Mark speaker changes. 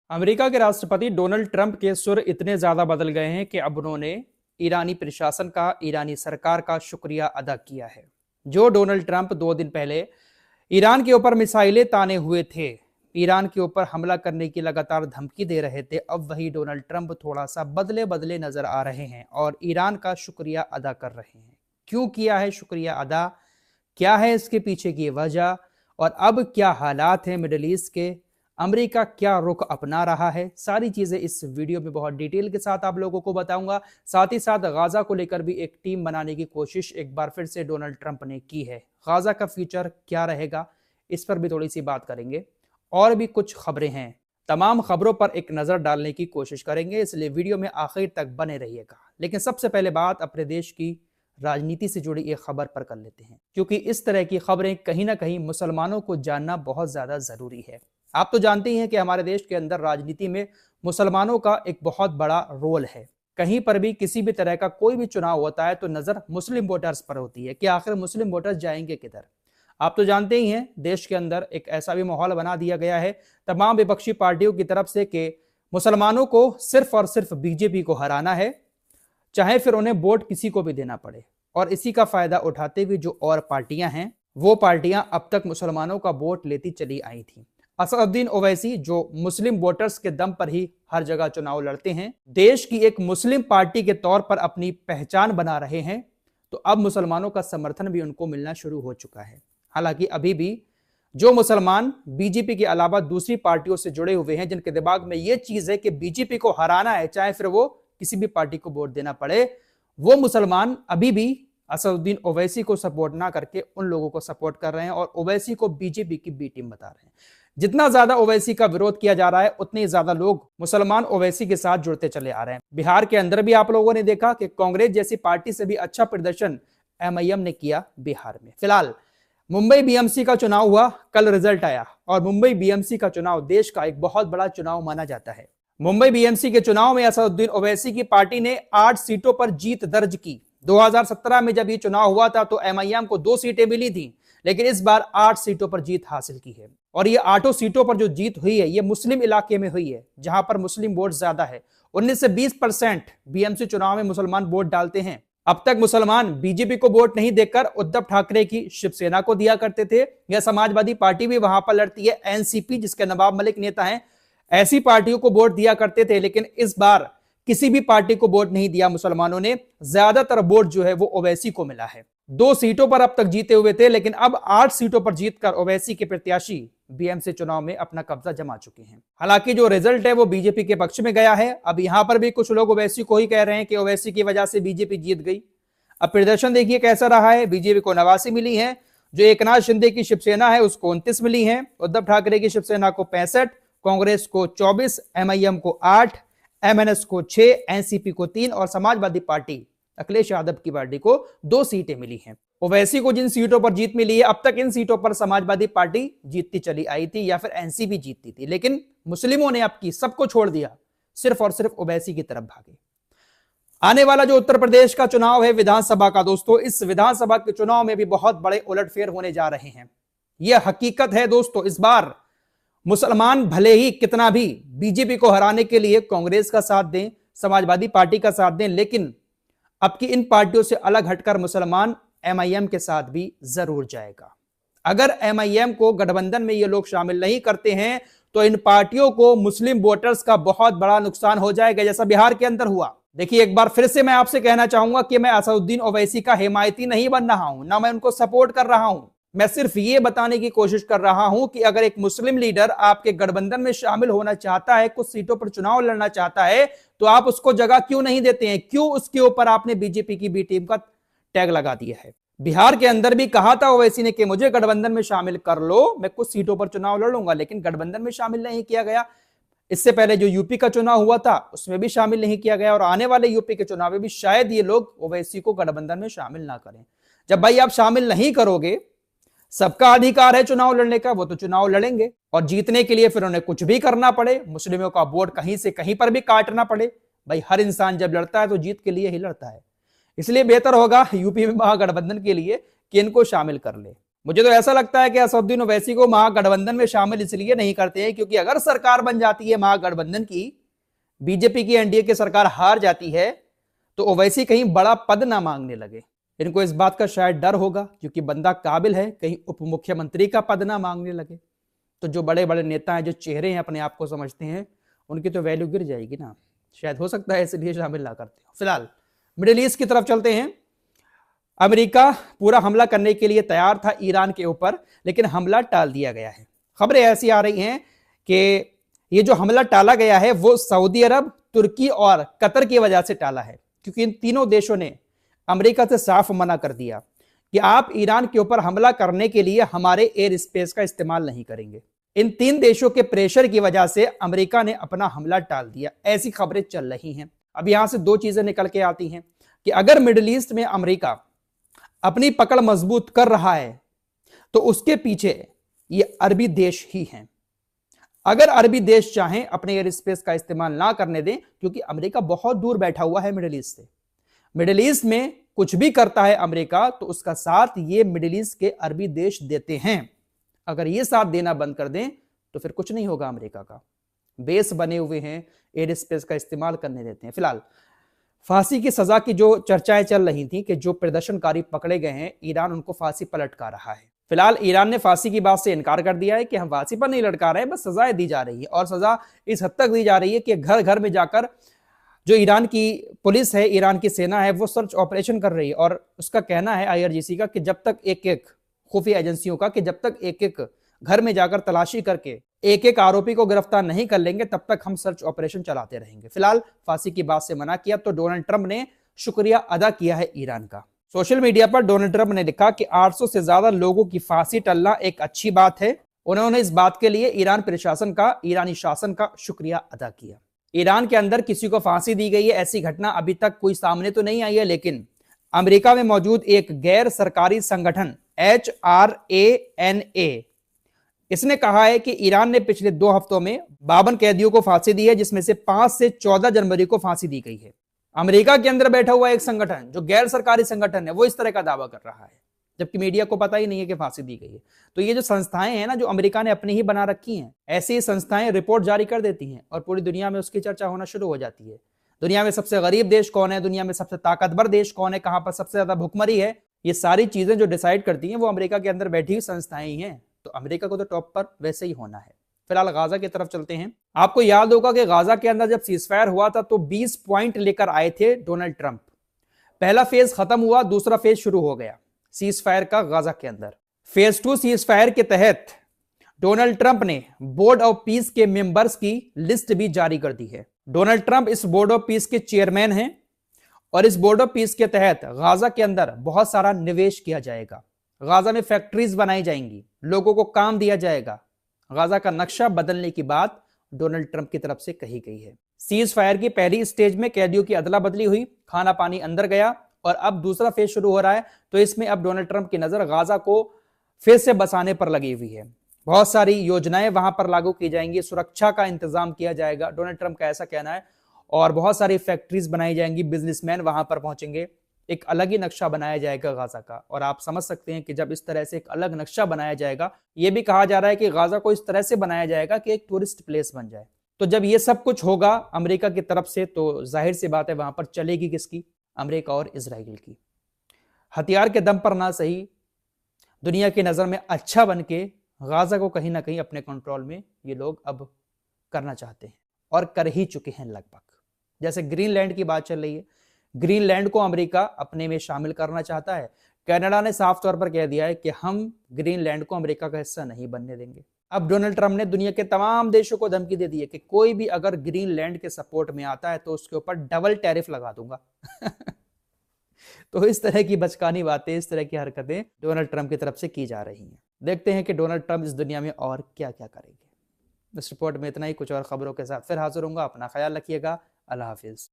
Speaker 1: America के राष्ट्रपति Donald Trump के सुर इतने ज्यादा बदल गए हैं कि अब उन्होंने ईरानी प्रशासन का, ईरानी सरकार का शुक्रिया अदा किया है। जो डोनाल्ड ट्रंप 2 दिन पहले ईरान के ऊपर मिसाइलें ताने हुए थे, ईरान के ऊपर हमला करने की लगातार धमकी दे रहे थे, अब वही डोनाल्ड ट्रंप थोड़ा सा बदले बदले नजर आ रहे हैं और ईरान का शुक्रिया अदा कर रहे हैं। क्यों किया है शुक्रिया अदा, क्या है इसके पीछे की वजह और अब क्या हालात हैं मिडिल ईस्ट के, अमेरिका क्या रुख अपना रहा है, सारी चीजें इस वीडियो में बहुत डिटेल के साथ आप लोगों को बताऊंगा। साथ ही साथ गाजा को लेकर भी एक टीम बनाने की कोशिश एक बार फिर से डोनाल्ड ट्रंप ने की है। गाजा का फ्यूचर क्या रहेगा, इस पर भी थोड़ी सी बात करेंगे। और भी कुछ खबरें हैं, तमाम खबरों पर एक नजर डालने की कोशिश करेंगे, इसलिए वीडियो में आखिर तक बने रहिएगा। लेकिन सबसे पहले बात अपने देश की राजनीति से जुड़ी एक खबर पर कर लेते हैं, क्योंकि इस तरह की खबरें कहीं ना कहीं मुसलमानों को जानना बहुत ज्यादा जरूरी है। आप तो जानते ही हैं कि हमारे देश के अंदर राजनीति में मुसलमानों का एक बहुत बड़ा रोल है। कहीं पर भी किसी भी तरह का कोई भी चुनाव होता है तो नजर मुस्लिम वोटर्स पर होती है कि आखिर मुस्लिम वोटर्स जाएंगे किधर। आप तो जानते ही हैं देश के अंदर एक ऐसा भी माहौल बना दिया गया है तमाम विपक्षी पार्टियों की तरफ से कि मुसलमानों को सिर्फ और सिर्फ बीजेपी को हराना है, चाहे फिर उन्हें वोट किसी को भी देना पड़े। और इसी का फायदा उठाते हुए जो और पार्टियां हैं, वो पार्टियां अब तक मुसलमानों का वोट लेती चली आई थी। असदुद्दीन ओवैसी जो मुस्लिम वोटर्स के दम पर ही हर जगह चुनाव लड़ते हैं, देश की एक मुस्लिम पार्टी के तौर पर अपनी पहचान बना रहे हैं, तो अब मुसलमानों का समर्थन भी उनको मिलना शुरू हो चुका है। हालांकि अभी भी जो मुसलमान बीजेपी के अलावा दूसरी पार्टियों से जुड़े हुए हैं, जिनके दिमाग में यह चीज है कि बीजेपी को हराना है, चाहे फिर वो किसी भी पार्टी को वोट देना पड़े, वो मुसलमान अभी भी असदुद्दीन ओवैसी को सपोर्ट ना करके उन लोगों को सपोर्ट कर रहे हैं और ओवैसी को बीजेपी की बी टीम बता रहे हैं। जितना ज्यादा ओवैसी का विरोध किया जा रहा है, उतने ज्यादा लोग मुसलमान ओवैसी के साथ जुड़ते चले आ रहे हैं। बिहार के अंदर भी आप लोगों ने देखा कि कांग्रेस जैसी पार्टी से भी अच्छा प्रदर्शन एमआईएम ने किया बिहार में। फिलहाल मुंबई बीएमसी का चुनाव हुआ, कल रिजल्ट आया और मुंबई बीएमसी का चुनाव देश का एक बहुत बड़ा चुनाव माना जाता है। मुंबई बीएमसी के चुनाव में असदुद्दीन ओवैसी की पार्टी ने 8 सीटों पर जीत दर्ज की। 2017 में जब ये चुनाव हुआ था तो एमआईएम को 2 सीटें मिली थी, लेकिन इस बार 8 सीटों पर जीत हासिल की है। और ये 8 सीटों पर जो जीत हुई है, ये मुस्लिम इलाके में हुई है, जहां पर मुस्लिम वोट ज्यादा है। 19 से 20% बीएमसी चुनाव में मुसलमान वोट डालते हैं। अब तक मुसलमान बीजेपी को वोट नहीं देकर उद्धव ठाकरे की शिवसेना को दिया करते थे, या समाजवादी पार्टी भी वहां पर लड़ती है, एनसीपी जिसके नवाब मलिक नेता हैं, ऐसी पार्टियों को वोट दिया करते थे। लेकिन इस बार किसी भी पार्टी को वोट नहीं दिया मुसलमानों ने, ज्यादातर वोट जो है वो ओवैसी को मिला है। 2 सीटों पर अब तक जीते हुए थे, लेकिन अब 8 सीटों पर जीतकर ओवैसी के प्रत्याशी बीएमसी चुनाव में अपना कब्जा जमा चुके हैं। हालांकि जो रिजल्ट है वो बीजेपी के पक्ष में गया है। अब यहां पर भी कुछ लोग ओवैसी को ही कह रहे हैं कि ओवैसी की वजह से बीजेपी जीत गई। अब प्रदर्शन देखिए कैसा रहा है। बीजेपी को 89 मिली है, जो एकनाथ शिंदे की शिवसेना है उसको 29 मिली है, उद्धव ठाकरे की शिवसेना को 65, कांग्रेस को 24, एमआईएम को 8, एमएनएस को 6, एनसीपी को 3 और समाजवादी पार्टी अखिलेश यादव की पार्टी को 2 सीटें मिली हैं। ओवैसी को जिन सीटों पर जीत मिली है, अब तक इन सीटों पर समाजवादी पार्टी जीतती चली आई थी या फिर एनसीपी जीतती थी, लेकिन मुस्लिमों ने अब की सबको छोड़ दिया, सिर्फ और सिर्फ ओवैसी की तरफ भागे। आने वाला जो उत्तर प्रदेश का चुनाव है विधानसभा का, दोस्तों इस विधानसभा के चुनाव में भी बहुत बड़े उलटफेर होने जा रहे हैं। यह हकीकत है दोस्तों। इस बार मुसलमान भले ही कितना भी बीजेपी को हराने के लिए कांग्रेस का साथ दें, समाजवादी पार्टी का साथ दें, लेकिन अब की इन पार्टियों से अलग हटकर मुसलमान एमआईएम के साथ भी जरूर जाएगा। अगर एमआईएम को गठबंधन में ये लोग शामिल नहीं करते हैं तो इन पार्टियों को मुस्लिम वोटर्स का बहुत बड़ा नुकसान हो जाएगा, जैसा बिहार के अंदर हुआ। देखिए एक बार फिर से मैं आपसे कहना चाहूंगा कि मैं असदुद्दीन ओवैसी का हिमायती नहीं बन रहा हूं, ना मैं उनको सपोर्ट कर रहा हूं। मैं सिर्फ ये बताने की कोशिश कर रहा हूं कि अगर एक मुस्लिम लीडर आपके गठबंधन में शामिल होना चाहता है, कुछ सीटों पर चुनाव लड़ना चाहता है, तो आप उसको जगह क्यों नहीं देते हैं? क्यों उसके ऊपर आपने बीजेपी की बी टीम का टैग लगा दिया है? बिहार के अंदर भी कहा था ओवैसी ने कि मुझे गठबंधन में शामिल कर लो, मैं कुछ सीटों पर चुनाव लड़ूंगा, लेकिन गठबंधन में शामिल नहीं किया गया। इससे पहले जो यूपी का चुनाव हुआ था उसमें भी शामिल नहीं किया गया और आने वाले यूपी के चुनाव में भी शायद ये लोग ओवैसी को गठबंधन में शामिल ना करें। जब भाई आप शामिल नहीं करोगे, सबका अधिकार है चुनाव लड़ने का, वो तो चुनाव लड़ेंगे और जीतने के लिए फिर उन्हें कुछ भी करना पड़े, मुस्लिमों का वोट कहीं से कहीं पर भी काटना पड़े। भाई हर इंसान जब लड़ता है तो जीत के लिए ही लड़ता है। इसलिए बेहतर होगा यूपी में महागठबंधन के लिए कि इनको शामिल कर ले। मुझे तो ऐसा लगता है कि असदुद्दीन ओवैसी को महागठबंधन में शामिल इसलिए नहीं करते हैं क्योंकि अगर सरकार बन जाती है महागठबंधन की, बीजेपी की एनडीए की सरकार हार जाती है, तो ओवैसी कहीं बड़ा पद ना मांगने लगे। इनको इस बात का शायद डर होगा क्योंकि बंदा काबिल है, कहीं उप मुख्यमंत्री का पद ना मांगने लगे। तो जो बड़े बड़े नेता हैं, जो चेहरे हैं, अपने आप को समझते हैं, उनकी तो वैल्यू गिर जाएगी ना। शायद हो सकता है इसलिए शामिल ना करते हो। फिलहाल मिडिल ईस्ट की तरफ चलते हैं। अमेरिका पूरा हमला करने के लिए तैयार था ईरान के ऊपर, लेकिन हमला टाल दिया गया है। खबरें ऐसी आ रही हैं कि ये जो हमला टाला गया है वो सऊदी अरब, तुर्की और कतर की वजह से टाला है, क्योंकि इन तीनों देशों ने अमेरिका से साफ मना कर दिया कि आप ईरान के ऊपर हमला करने के लिए हमारे एयर स्पेस का इस्तेमाल नहीं करेंगे। इन तीन देशों के प्रेशर की वजह से अमेरिका ने अपना हमला टाल दिया, ऐसी खबरें चल रही हैं। अब यहां से दो चीजें निकल के आती हैं कि अगर मिडिल ईस्ट में अमेरिका अपनी पकड़ मजबूत कर रहा है तो उसके पीछे ये अरबी देश ही हैं। अगर अरबी देश चाहें अपने एयर स्पेस का इस्तेमाल ना करने दें, क्योंकि अमेरिका बहुत दूर बैठा हुआ है मिडिल ईस्ट से। मिडिल ईस्ट में कुछ भी करता है अमेरिका तो उसका साथ ये मिडिल ईस्ट के अरबी देश देते हैं। अगर ये साथ देना बंद कर दें तो फिर कुछ नहीं होगा। अमेरिका का बेस बने हुए हैं, एयर स्पेस का इस्तेमाल करने देते हैं। फिलहाल फांसी की सजा की जो चर्चाएं चल रही थी कि जो प्रदर्शनकारी पकड़े गए हैं, ईरान उनको फांसी पर लटका रहा है। फिलहाल ईरान ने फांसी की बात से इनकार कर दिया है कि हम फांसी पर नहीं लटका रहे हैं, बस सजाएं दी जा रही है। और सजा इस हद तक दी जा रही है कि घर घर में जाकर जो ईरान की पुलिस है, ईरान की सेना है, वो सर्च ऑपरेशन कर रही है। और उसका कहना है आईआरजीसी का कि जब तक एक खुफिया एजेंसियों का कि जब तक एक घर में जाकर तलाशी करके एक आरोपी को गिरफ्तार नहीं कर लेंगे तब तक हम सर्च ऑपरेशन चलाते रहेंगे। फिलहाल फांसी की बात से मना किया तो डोनाल्ड ट्रंप ने शुक्रिया अदा किया है ईरान का। सोशल मीडिया पर डोनाल्ड ट्रंप ने लिखा कि 800 से ज्यादा लोगों की फांसी टलना एक अच्छी बात है। उन्होंने इस बात के लिए ईरान प्रशासन का, ईरानी शासन का शुक्रिया अदा किया। ईरान के अंदर किसी को फांसी दी गई है, ऐसी घटना अभी तक कोई सामने तो नहीं आई है, लेकिन अमेरिका में मौजूद एक गैर सरकारी संगठन HRANA इसने कहा है कि ईरान ने पिछले 2 हफ्तों में 52 कैदियों को फांसी दी है, जिसमें से 5 से 14 जनवरी को फांसी दी गई है। अमेरिका के अंदर बैठा हुआ एक संगठन जो गैर सरकारी संगठन है वो इस तरह का दावा कर रहा है, जबकि मीडिया को पता ही नहीं है कि फांसी दी गई है। तो ये जो संस्थाएं हैं ना, जो अमेरिका ने अपनी ही बना रखी हैं, ऐसी ही संस्थाएं रिपोर्ट जारी कर देती हैं और पूरी दुनिया में उसकी चर्चा होना शुरू हो जाती है। दुनिया में सबसे गरीब देश कौन है, दुनिया में सबसे ताकतवर देश कौन है, कहां पर सबसे ज्यादा भुखमरी है, ये सारी चीजें जो डिसाइड करती हैं वो अमेरिका के अंदर बैठी हुई संस्थाएं ही हैं। तो अमेरिका को तो टॉप पर वैसे ही होना है। फिलहाल गाजा की तरफ चलते हैं। आपको याद होगा कि गाजा के अंदर जब सीजफायर हुआ था तो 20 पॉइंट लेकर आए थे डोनाल्ड ट्रंप। पहला फेज खत्म हुआ, दूसरा फेज शुरू हो गया सीजफायर का गाजा के अंदर। फेज 2 सीजफायर के तहत डोनाल्ड ट्रंप ने बोर्ड ऑफ पीस के मेंबर्स की लिस्ट भी जारी कर दी है। डोनाल्ड ट्रंप इस बोर्ड ऑफ पीस के चेयरमैन हैं और इस बोर्ड ऑफ पीस के तहत गाजा के अंदर बहुत सारा निवेश किया जाएगा। गाजा में फैक्ट्रीज बनाई जाएंगी, लोगों को काम दिया जाएगा। गाजा का नक्शा बदलने की बात डोनाल्ड ट्रंप की तरफ से कही गई है। सीज फायर की पहली स्टेज में कैदियों की अदला बदली हुई, खाना पानी अंदर गया और अब दूसरा फेज शुरू हो रहा है। तो इसमें अब डोनाल्ड ट्रंप की नजर गाजा को फिर से बसाने पर लगी हुई है। बहुत सारी योजनाएं वहां पर लागू की जाएंगी, सुरक्षा का इंतजाम किया जाएगा, डोनाल्ड ट्रंप का ऐसा कहना है। और बहुत सारी फैक्ट्रीज बनाई जाएंगी, बिजनेसमैन वहां पर पहुंचेंगे, एक अलग ही नक्शा बनाया जाएगा गाजा का। और आप समझ सकते हैं कि जब इस तरह से एक अलग नक्शा बनाया जाएगा, यह भी कहा जा रहा है कि गाजा को इस तरह से बनाया जाएगा कि एक टूरिस्ट प्लेस बन जाए। तो जब ये सब कुछ होगा अमेरिका की तरफ से, तो जाहिर सी बात है वहां पर चलेगी किसकी? अमेरिका और इजराइल की। हथियार के दम पर ना सही, दुनिया की नजर में अच्छा बन के गाजा को कहीं ना कहीं अपने कंट्रोल में ये लोग अब करना चाहते हैं और कर ही चुके हैं लगभग। जैसे ग्रीनलैंड की बात चल रही है, ग्रीनलैंड को अमेरिका अपने में शामिल करना चाहता है। कनाडा ने साफ तौर पर कह दिया है कि हम ग्रीनलैंड को अमेरिका का हिस्सा नहीं बनने देंगे। अब डोनाल्ड ट्रंप ने दुनिया के तमाम देशों को धमकी दे दी है कि कोई भी अगर ग्रीनलैंड के सपोर्ट में आता है तो उसके ऊपर डबल टैरिफ लगा दूंगा। तो इस तरह की बचकानी बातें, इस तरह की हरकतें डोनाल्ड ट्रंप की तरफ से की जा रही हैं। देखते हैं कि डोनाल्ड ट्रंप इस दुनिया में और क्या क्या करेंगे। इस रिपोर्ट में इतना ही, कुछ और खबरों के साथ फिर हाजिर होऊंगा। अपना ख्याल रखिएगा। अल्लाह हाफिज।